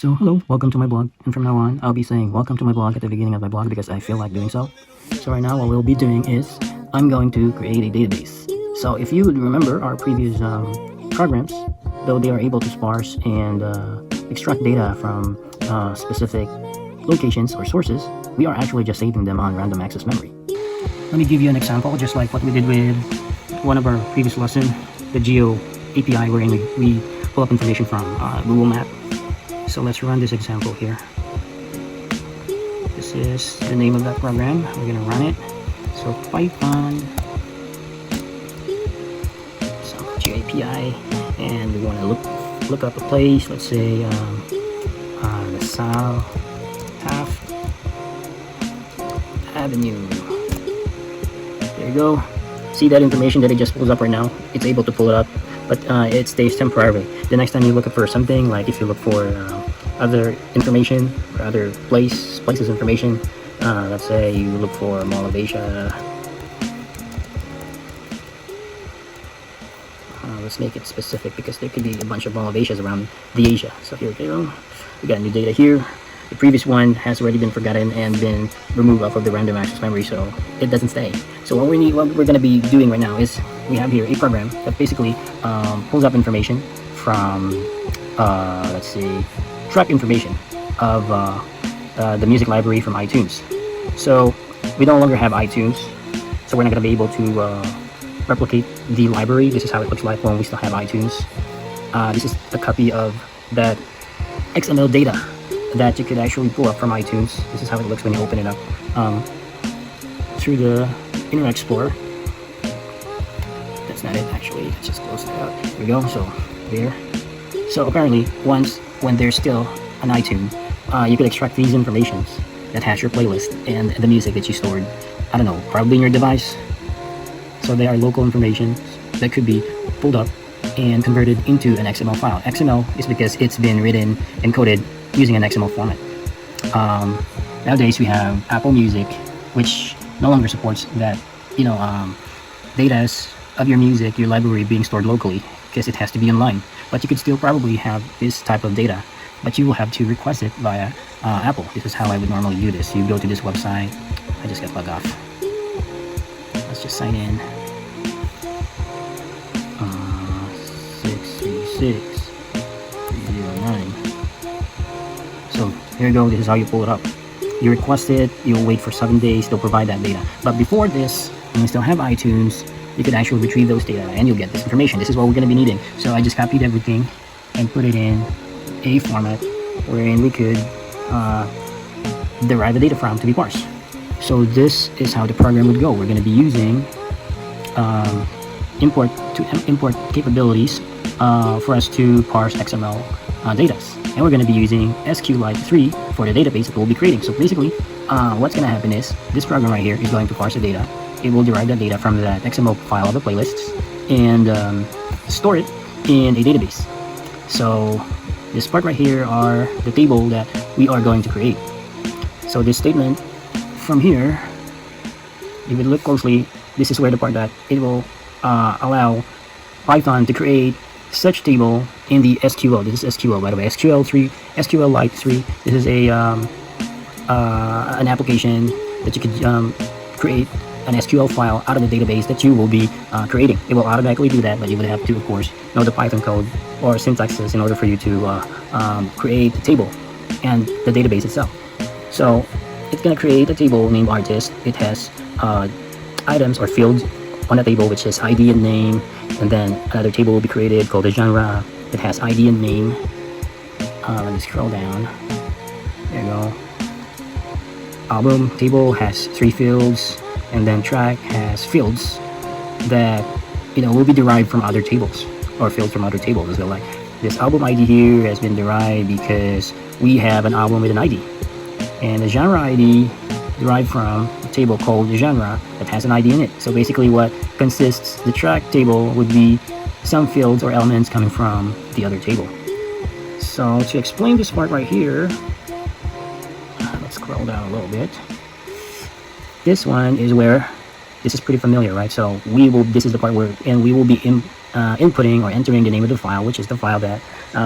So hello, welcome to my blog, and from now on I'll be saying welcome to my blog at the beginning of my blog because I feel like doing so. So right now what we'll be doing is I'm going to create a database. So if you would remember our previous programs, though they are able to sparse and extract data from specific locations or sources, we are actually just saving them on random access memory. Let me give you an example, just like what we did with one of our previous lesson, the Geo API, wherein we pull up information from Google Map. So let's run this example here. This is the name of that program. We're gonna run it. So Python, some GAPI, and we want to look up a place. Let's say the South Taft Avenue. There you go. See that information that it just pulls up right now? It's able to pull it up, but it stays temporarily. The next time you look for something, like if you look for other information or other places information, let's say you look for Mall of Asia. Let's make it specific because there could be a bunch of Mall of Asias around the Asia. So here we go. We got new data here. The previous one has already been forgotten and been removed off of the random access memory, so it doesn't stay. So what we're going to be doing right now is we have here a program that basically pulls up information from, let's see, track information of the music library from iTunes. So we no longer have iTunes, so we're not going to be able to replicate the library. This is how it looks like when we still have iTunes. This is a copy of that XML data that you could actually pull up from iTunes. This is how it looks when you open it up through the Internet Explorer. That's not it actually, let's just close it out. Here we go, so there. So apparently when there's still an iTunes, you could extract these informations that has your playlist and the music that you stored, I don't know, probably in your device. So they are local information that could be pulled up and converted into an XML file. XML is because it's been written and coded using an XML format. Nowadays we have Apple Music, which no longer supports that, data of your music, your library being stored locally, because it has to be online. But you could still probably have this type of data, but you will have to request it via Apple. This is how I would normally do this. You go to this website. I just got logged off. Let's just sign in. 636-309. So here you go. This is how you pull it up. You request it. You'll wait for 7 days. They'll provide that data. But before this, when you still have iTunes, you could actually retrieve those data and you'll get this information. This is what we're going to be needing. So I just copied everything and put it in a format wherein we could derive the data from to be parsed. So this is how the program would go. We're going to be using import capabilities for us to parse XML data. And we're going to be using sqlite3 for the database that we'll be creating. So basically, what's going to happen is this program right here is going to parse the data. It will derive that data from that XML file of the playlists and store it in a database. So this part right here are the table that we are going to create. So this statement from here, if you look closely, this is where the part that it will allow Python to create such table in the SQL. This is SQL, by the way. sqlite3. This is a an application that you could create an SQL file out of the database that you will be creating. It will automatically do that, but you would have to, of course, know the Python code or syntaxes in order for you to create the table and the database itself. So it's going to create a table named artist. It has items or fields on the table, which is ID and name, and then another table will be created called the genre. It has ID and name. Let me scroll down. There you go. Album table has 3 fields, and then track has fields that will be derived from other tables or fields from other tables. So like this album ID here has been derived because we have an album with an ID, and the genre ID derived from a table called the genre that has an ID in it. So basically what consists the track table would be some fields or elements coming from the other table. So to explain this part right here, let's scroll down a little bit. This one is where this is pretty familiar, right? So this is the part where we will be inputting or entering the name of the file, which is the file that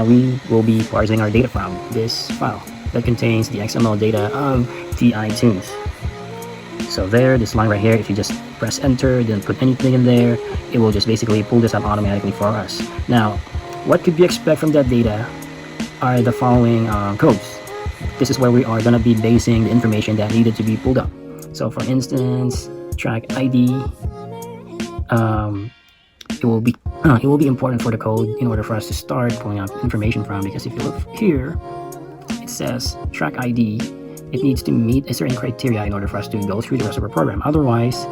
we will be parsing our data from. This file that contains the XML data of the iTunes. So there, this line right here, if you just press enter, then put anything in there, it will just basically pull this up automatically for us. Now, what could we expect from that data are the following codes. This is where we are going to be basing the information that needed to be pulled up. So for instance, track ID, it will be important for the code in order for us to start pulling out information from, because if you look here, it says track ID, it needs to meet a certain criteria in order for us to go through the rest of our program. Otherwise,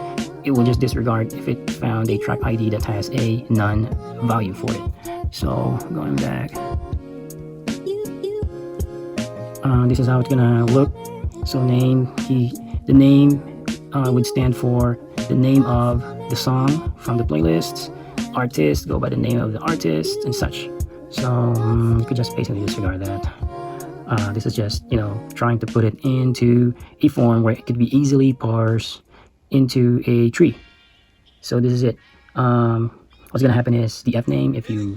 it will just disregard if it found a track ID that has a none value for it. So going back, this is how it's gonna look. So the name would stand for the name of the song from the playlists. Artist, go by the name of the artist and such. So you could just basically disregard that. This is just, trying to put it into a form where it could be easily parsed into a tree. So this is it. What's gonna happen is the fname, if you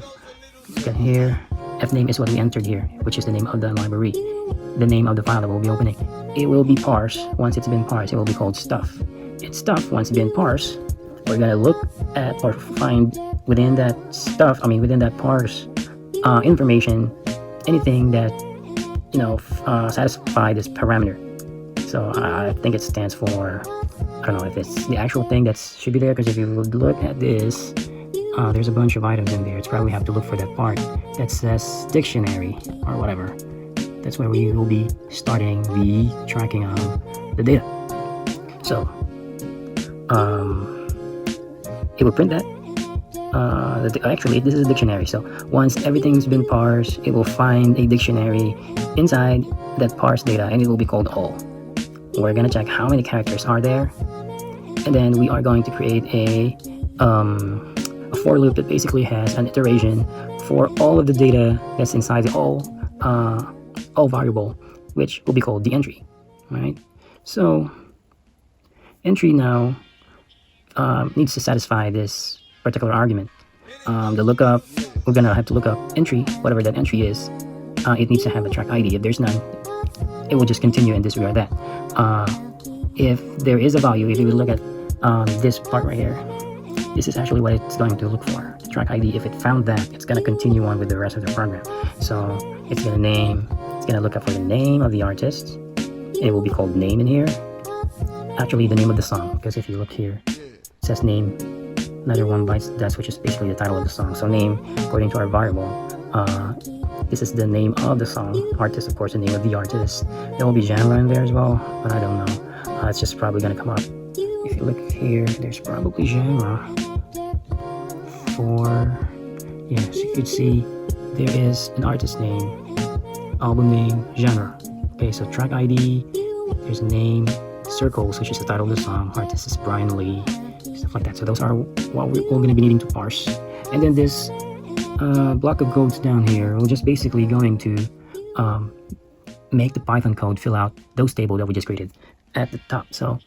look at here, fname is what we entered here, which is the name of the library, the name of the file that we'll be opening. It will be parsed. Once it's been parsed, it will be called stuff. It's stuff. Once it's been parsed, we're gonna look at or find within that stuff, within that parse information, anything that satisfy this parameter. So I think it stands for, I don't know if it's the actual thing that should be there, because if you look at this, there's a bunch of items in there. It's probably have to look for that part that says dictionary or whatever. That's where we will be starting the tracking of the data. So it will print that. Actually, this is a dictionary. So once everything's been parsed, it will find a dictionary inside that parsed data, and it will be called all. We're gonna check how many characters are there, and then we are going to create a for loop that basically has an iteration for all of the data that's inside the all variable, which will be called the entry. Right? So entry now needs to satisfy this particular argument. The lookup, we're gonna have to look up entry, whatever that entry is. It needs to have a track ID. If there's none, it will just continue and disregard that. If there is a value, if you would look at this part right here, this is actually what it's going to look for, the track ID. If it found that, it's going to continue on with the rest of the program. So it's going to look up for the name of the artist. It will be called name in here. Actually, the name of the song, because if you look here, it says name, another one bites that's, which is basically the title of the song. So name, according to our variable, this is the name of the song. Artist, of course, the name of the artist. There will be genre in there as well, but I don't know. It's just probably going to come up. If you look here, there's probably genre for, yes, you could see there is an artist name, album name, genre. Okay, so track ID, there's a name, circles, which is the title of the song, artist is Brian Lee, stuff like that. So those are what we're going to be needing to parse. And then this block of codes down here, we're just basically going to make the Python code fill out those tables that we just created at the top. So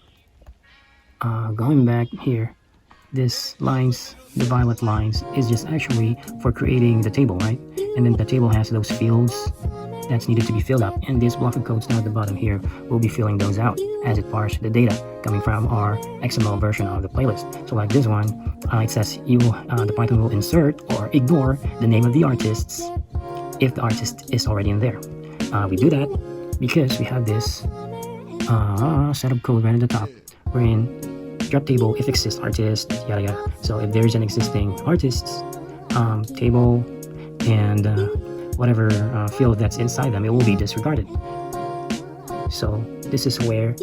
going back here, this lines, the violet lines, is just actually for creating the table, right? And then the table has those fields that's needed to be filled up, and this block of codes down at the bottom here will be filling those out as it parses the data coming from our XML version of the playlist. So like this one, it says the Python will insert or ignore the name of the artists if the artist is already in there. We do that because we have this setup code right at the top. We're in drop table if exists artist, yada yada. So if there's an existing artist table and whatever field that's inside them, it will be disregarded. So this is where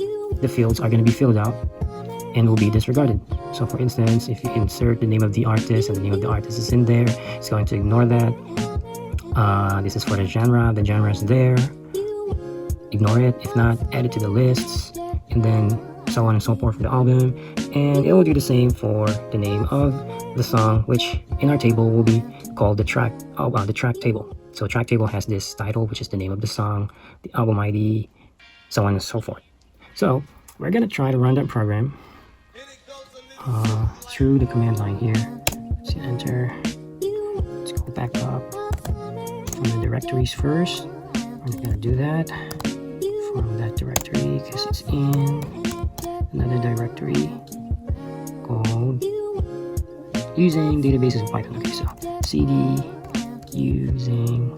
the fields are going to be filled out and will be disregarded. So for instance, if you insert the name of the artist and the name of the artist is in there, it's going to ignore that. This is for the genre is there, ignore it. If not, add it to the lists, and then so on and so forth for the album. And it will do the same for the name of the song, which in our table will be called the track table. So track table has this title, which is the name of the song, the album ID, so on and so forth. So we're gonna try to run that program through the command line here. Let's enter. back up from the directories first. We're not gonna do that from that directory because it's in another directory called using databases in Python. Okay, so cd using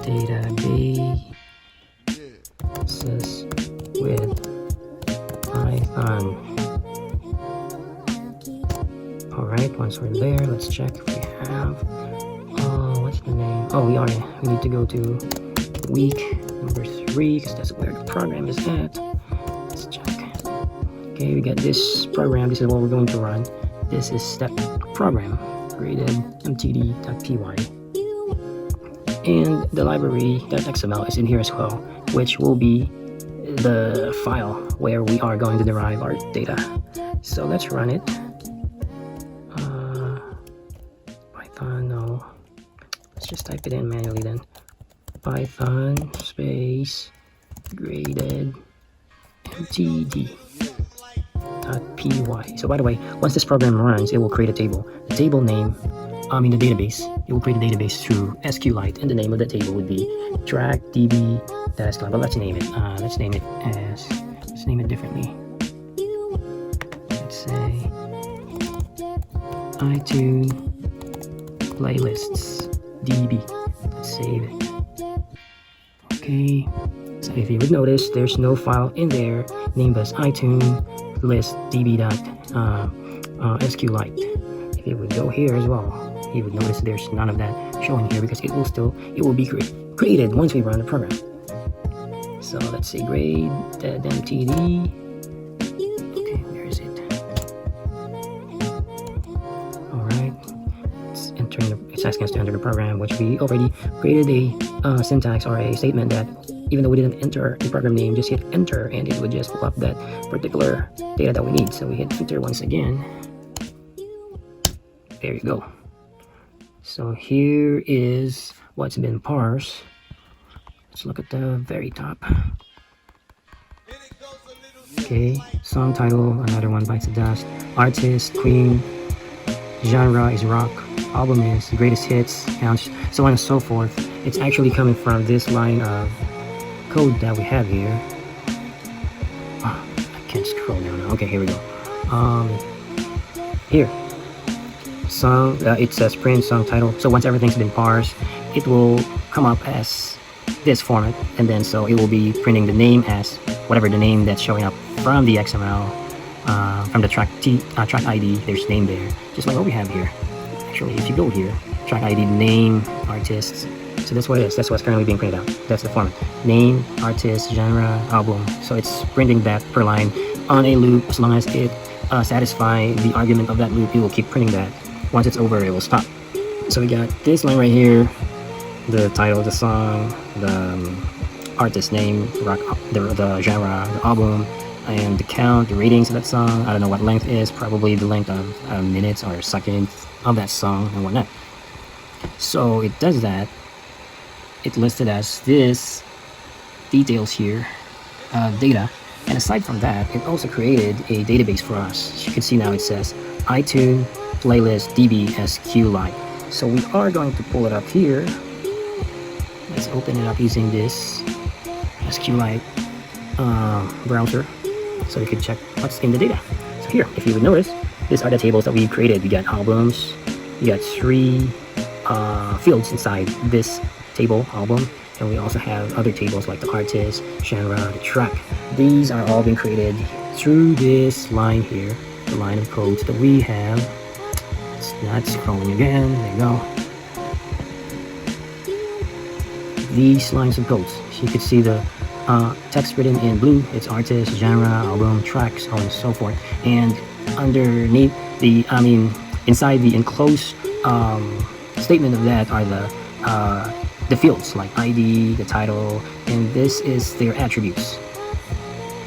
databases with Python. Alright, once we're there, let's check if we have, what's the name? Oh, we need to go to week number 3 because that's where the program is at. Let's check. Okay, we got this program. This is what we're going to run. This is step program created mtd.py. And the library.xml is in here as well, which will be the file where we are going to derive our data. So let's run it. Python, no. Let's just type it in manually then. Python space graded mtd.py. So by the way, once this program runs, it will create a table. The table name, the database, it will create a database through SQLite, and the name of the table would be trackdb.sqlite. But let's name it. Let's name it differently. Let's say iTunes playlists db. Let's save it. Okay. So if you would notice, there's no file in there named as iTunes list db.sqlite. If you would go here as well, you would notice there's none of that showing here because it will be created once we run the program. So let's say grade.mtd. Okay, where is it? Alright, it's asking us to enter the program, which we already created a syntax or a statement that even though we didn't enter the program name, just hit enter and it would just pull up that particular data that we need. So we hit enter once again. There you go. So here is what's been parsed. Let's look at the very top. Okay, song title, another one bites the dust. Artist, Queen. Genre is rock. Album is greatest hits, and so on and so forth. It's actually coming from this line of code that we have here. I can't scroll down now. Okay, here we go. Here. Song, it says print song title. So once everything's been parsed, it will come up as this format, and then so it will be printing the name as whatever the name that's showing up from the XML, from the track ID. There's name there, just like what we have here. Actually, if you go here, track ID, name, artist. So that's what it is. That's what's currently being printed out. That's the format: name, artist, genre, album. So it's printing that per line on a loop. As long as it satisfies the argument of that loop, it will keep printing that. Once it's over, it will stop. So we got this line right here, the title of the song, the artist name, rock, the genre, the album, and the count, the ratings of that song. I don't know what length is, probably the length of minutes or seconds of that song and whatnot. So it does that. It listed as this details here, data. And aside from that, it also created a database for us. As you can see now, it says iTunes playlist db sqlite. So we are going to pull it up here. Let's open it up using this SQLite browser so we can check what's in the data. So here, if you would notice, these are the tables that we created. We got albums, we got 3 fields inside this table, album, and we also have other tables like the artist, genre, the track. These are all being created through this line here, the line of codes that we have. It's not scrolling again. There you go. These lines of codes. So you can see the text written in blue. It's artist, genre, album, track, so on and so forth. And underneath inside the enclosed statement of that are the fields like ID, the title, and this is their attributes.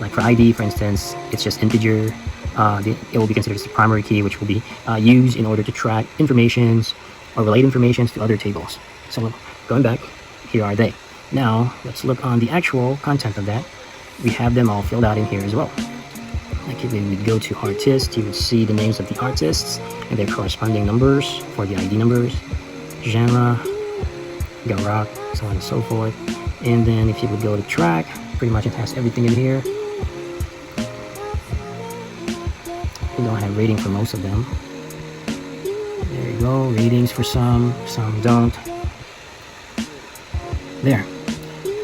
Like for ID, for instance, it's just integer. It will be considered as the primary key, which will be used in order to track informations or relate informations to other tables. So going back, here are they. Now let's look on the actual content of that. We have them all filled out in here as well. Like if we would go to artist, you would see the names of the artists and their corresponding numbers for the ID numbers, genre, rock, so on and so forth. And then if you would go to track, pretty much it has everything in here. We don't have rating for most of them. There you go, ratings for some don't. There.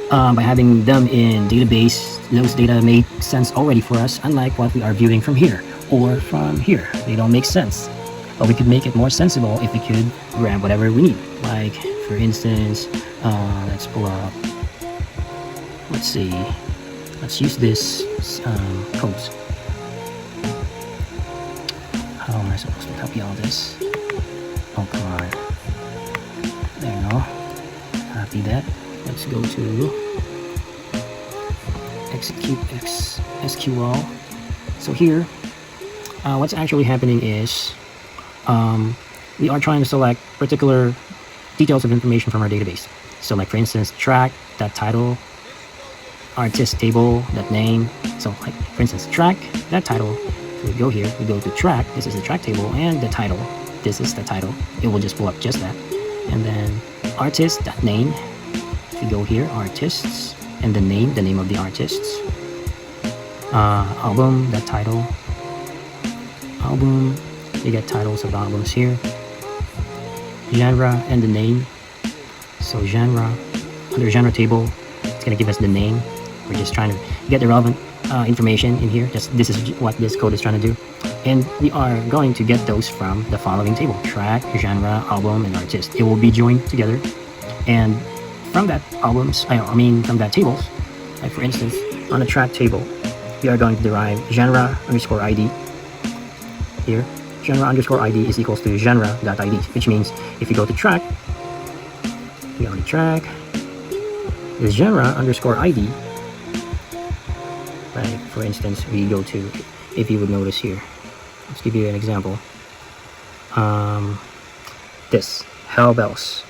By having them in database, those data make sense already for us, unlike what we are viewing from here or from here. They don't make sense. But we could make it more sensible if we could grab whatever we need. Like, for instance, let's pull up, let's see, let's use this codes. How am I supposed to copy all this? Oh, come on. There you go. Copy that. Let's go to execute SQL. So here, what's actually happening is we are trying to select particular details of information from our database. So like for instance, track, that title, artist table, that name. So like for instance, track, that title. So we go here, we go to track, this is the track table, and the title, this is the title. It will just pull up just that. And then artist, that name. If you go here, artists, and the name of the artists. Album, that title. Album, you get titles of albums here. Genre and the name. So genre, under genre table, it's gonna give us the name. We're just trying to get the relevant information in here. This is what this code is trying to do. And we are going to get those from the following table: track, genre, album, and artist. It will be joined together. And from that from that tables, like for instance, on the track table, we are going to derive genre underscore ID here. Genre underscore ID is equals to genre.id, which means if you go to track, the genre underscore ID, like for instance, we go to, if you would notice here, let's give you an example. This, Hell Bells.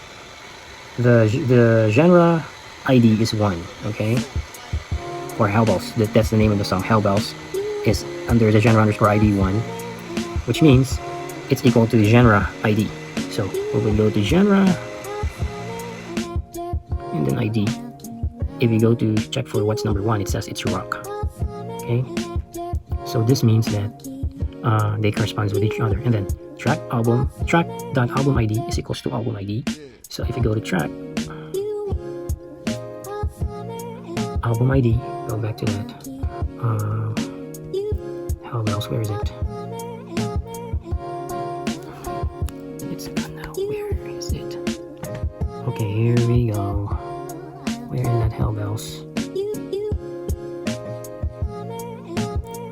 The genre ID is 1, okay? Or Hell Bells, that's the name of the song. Hell Bells is under the genre underscore ID 1, which means it's equal to the genre ID. So we will go to genre and then ID. If you go to check for what's number 1, it says it's rock. Okay, so this means that they correspond with each other. And then track.album ID is equals to album ID. So if you go to track, album ID, go back to that. How else? Where is it? It's gone now. Where is it? Okay, here we go. Where is that Hell Bells?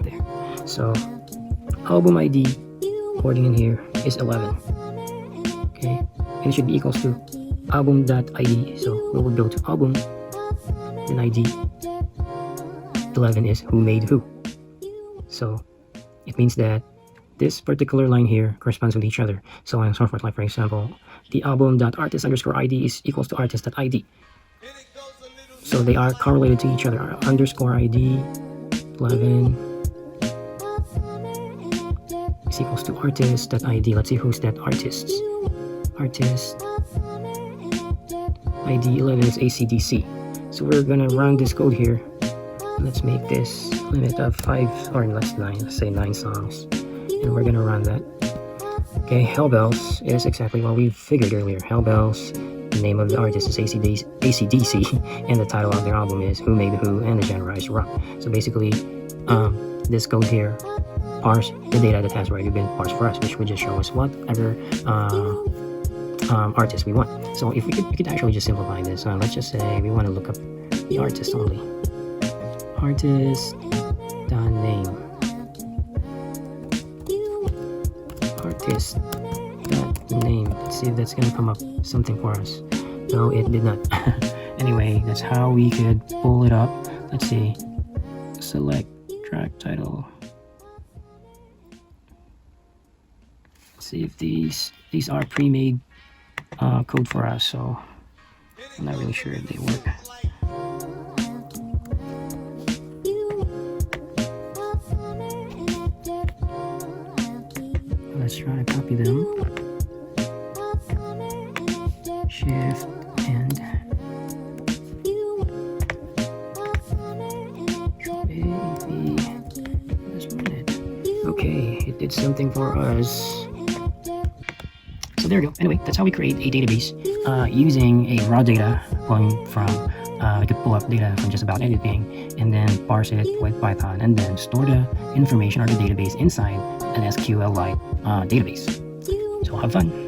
There. So album ID according in here is 11. Okay, and it should be equals to album.id. So we will go to album, then ID. 11 is who made who. So it means that this particular line here corresponds with each other. So on and so forth. Like for example, the album.artist underscore ID is equals to artist.id. So they are correlated to each other. Underscore ID 11 is equals to artist.id. Let's see who's that artist. Artist ID 11 is ACDC. So we're gonna run this code here. Let's make this limit of 5 or let's say 9 songs, and we're gonna run that. Okay, Hell Bells is exactly what we figured earlier. Hell Bells, the name of the artist is ACDC, and the title of their album is Who Made Who, and the genre is rock. So basically, this code here parse the data that has already been parsed for us, which would just show us whatever artist we want. So if we could actually just simplify this. Let's just say we want to look up the artist only. Artist name. Artist name. Let's see if that's gonna come up something for us. No, it did not. Anyway, that's how we could pull it up. Let's see. Select track title. Let's see if these are pre-made code for us, so I'm not really sure if they work. try to copy them. Shift and maybe let's run it. Okay, it did something for us. So there we go. Anyway, that's how we create a database using a raw data going from we could pull up data from just about anything and then parse it with Python and then store the information or the database inside an SQLite database. So have fun.